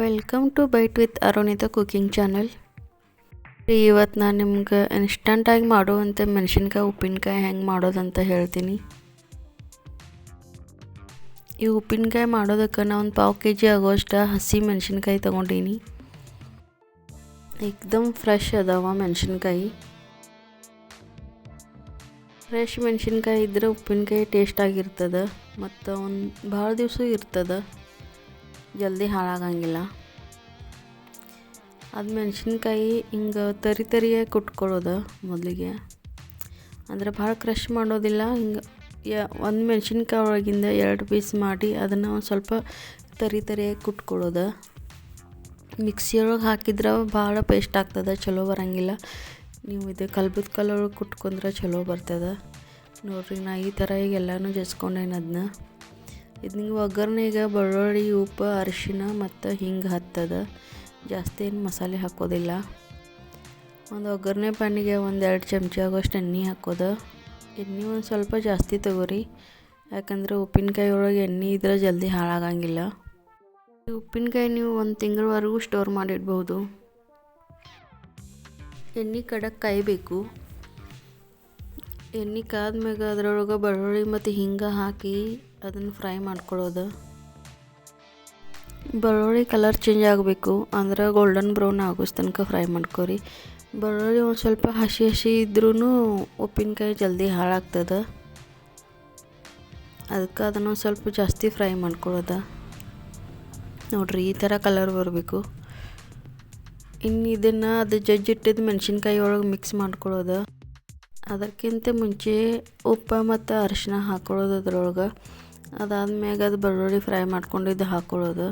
Welcome to bite with Arunita cooking channel. ಇವತ್ತು ನಾನು ನಿಮ್ಗೆ ಇನ್ಸ್ಟಂಟಾಗಿ ಮಾಡುವಂಥ ಮೆಣಸಿನ್ಕಾಯಿ ಉಪ್ಪಿನಕಾಯಿ ಹೆಂಗೆ ಮಾಡೋದಂತ ಹೇಳ್ತೀನಿ. ಈ ಉಪ್ಪಿನಕಾಯಿ ಮಾಡೋದಕ್ಕೆ ನಾನು ಒಂದು 1/4 kg ಆಗೋಷ್ಟು ಹಸಿ ಮೆಣಸಿನ್ಕಾಯಿ ತೊಗೊಂಡೀನಿ. ಏಕ್ದಮ್ ಫ್ರೆಶ್ ಅದಾವ ಮೆಣಸಿನ್ಕಾಯಿ. ಫ್ರೆಶ್ ಮೆಣಸಿನ್ಕಾಯಿ ಇದ್ದರೆ ಉಪ್ಪಿನಕಾಯಿ ಟೇಸ್ಟಾಗಿರ್ತದೆ ಮತ್ತು ಒಂದು ಭಾಳ ದಿವಸ ಇರ್ತದೆ, ಜಲ್ದಿ ಹಾಳಾಗಂಗಿಲ್ಲ. ಅದು ಮೆಣಸಿನ್ಕಾಯಿ ಹಿಂಗೆ ತರಿಯಾಗಿ ಕುಟ್ಕೊಳ್ಳೋದು ಮೊದಲಿಗೆ, ಅಂದರೆ ಭಾಳ ಕ್ರಷ್ ಮಾಡೋದಿಲ್ಲ. ಹಿಂಗೆ ಒಂದು ಮೆಣಸಿನ್ಕಾಯಿ ಒಳಗಿಂದ 2 ಪೀಸ್ ಮಾಡಿ ಅದನ್ನು ಒಂದು ಸ್ವಲ್ಪ ತರಿಯಾಗಿ ಕುಟ್ಕೊಳ್ಳೋದು. ಮಿಕ್ಸಿಯೊಳಗೆ ಹಾಕಿದ್ರೆ ಭಾಳ ಪೇಸ್ಟ್ ಆಗ್ತದೆ, ಚಲೋ ಬರೋಂಗಿಲ್ಲ. ನೀವು ಇದು ಕಲ್ಬದ ಕಲ್ಲೊಳಗೆ ಕುಟ್ಕೊಂಡ್ರೆ ಚಲೋ ಬರ್ತದೆ. ನೋಡಿರಿ, ನಾ ಈ ಥರ ಈಗ ಎಲ್ಲನೂ ಜಸ್ಕೊಂಡೇನು ಅದನ್ನ. ಇದನ್ನ ಒಗ್ಗರಣೆಗೆ ಬೆಳ್ಳುಳ್ಳಿ, ಉಪ್ಪು, ಅರಿಶಿನ ಮತ್ತು ಹಿಂಗೆ ಹತ್ತದ. ಜಾಸ್ತಿ ಏನು ಮಸಾಲೆ ಹಾಕೋದಿಲ್ಲ. ಒಂದು ಒಗ್ಗರಣೆ ಪ್ಯಾನಿಗೆ 1-2 ಚಮಚ ಆಗೋಷ್ಟು ಎಣ್ಣೆ ಹಾಕೋದು. ಎಣ್ಣೆ ಒಂದು ಸ್ವಲ್ಪ ಜಾಸ್ತಿ ತಗೋರಿ, ಯಾಕಂದರೆ ಉಪ್ಪಿನಕಾಯಿ ಒಳಗೆ ಎಣ್ಣೆ ಇದ್ರೆ ಜಲ್ದಿ ಹಾಳಾಗಂಗಿಲ್ಲ. ಈ ಉಪ್ಪಿನಕಾಯಿ ನೀವು 1 ತಿಂಗಳವರೆಗೂ ಸ್ಟೋರ್ ಮಾಡಿಡ್ಬೋದು. ಎಣ್ಣೆ ಕಡಕ್ಕೆ ಕಾಯಬೇಕು. ಎಣ್ಣೆ ಕಾದ್ಮ್ಯಾಗ ಅದರೊಳಗೆ ಬೆಳ್ಳುಳ್ಳಿ ಮತ್ತು ಹಿಂಗೆ ಹಾಕಿ ಅದನ್ನು ಫ್ರೈ ಮಾಡ್ಕೊಳ್ಳೋದು. ಬೆಳ್ಳುಳ್ಳಿ ಕಲರ್ ಚೇಂಜ್ ಆಗಬೇಕು, ಅಂದ್ರೆ ಗೋಲ್ಡನ್ ಬ್ರೌನ್ ಆಗೋಸ್ ತನಕ ಫ್ರೈ ಮಾಡ್ಕೊರಿ. ಬೆಳ್ಳುಳ್ಳಿ ಒಂದು ಸ್ವಲ್ಪ ಹಸಿ ಇದ್ರೂ ಉಪ್ಪಿನಕಾಯಿ ಜಲ್ದಿ ಹಾಳಾಗ್ತದೆ. ಅದಕ್ಕೆ ಅದನ್ನು ಸ್ವಲ್ಪ ಜಾಸ್ತಿ ಫ್ರೈ ಮಾಡ್ಕೊಳ್ಳೋದು. ನೋಡಿರಿ, ಈ ಥರ ಕಲರ್ ಬರಬೇಕು. ಇನ್ನು ಇದನ್ನು ಅದು ಜಜ್ಜಿಟ್ಟಿದ್ದು ಮೆಣಸಿನ್ಕಾಯಿ ಒಳಗೆ ಮಿಕ್ಸ್ ಮಾಡ್ಕೊಳ್ಳೋದು. ಅದಕ್ಕಿಂತ ಮುಂಚೆ ಉಪ್ಪು ಮತ್ತು ಅರಿಶಿನ ಹಾಕ್ಕೊಳ್ಳೋದು ಅದ್ರೊಳಗೆ. ಅದಾದ್ಮ್ಯಾಗ ಅದು ಬೆಳ್ಳುಳ್ಳಿ ಫ್ರೈ ಮಾಡ್ಕೊಂಡಿದ್ದು ಹಾಕ್ಕೊಳ್ಳೋದು.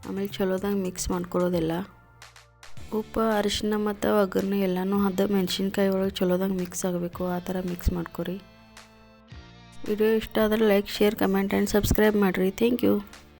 ಆಮೇಲೆ ಚಲೋದಂಗೆ ಮಿಕ್ಸ್ ಮಾಡ್ಕೊಳ್ಳೋದೆಲ್ಲ. ಉಪ್ಪು, ಅರಿಶಿನ ಮತ್ತು ಒಗ್ಗರಣೆ ಎಲ್ಲನೂ ಅದು ಮೆಣಸಿನ್ಕಾಯಿ ಒಳಗೆ ಚಲೋದಂಗೆ ಮಿಕ್ಸ್ ಆಗಬೇಕು. ಆ ಥರ ಮಿಕ್ಸ್ ಮಾಡ್ಕೊರಿ. ವಿಡಿಯೋ ಇಷ್ಟ ಆದರೆ like, share, comment and subscribe ಮಾಡಿರಿ. Thank you.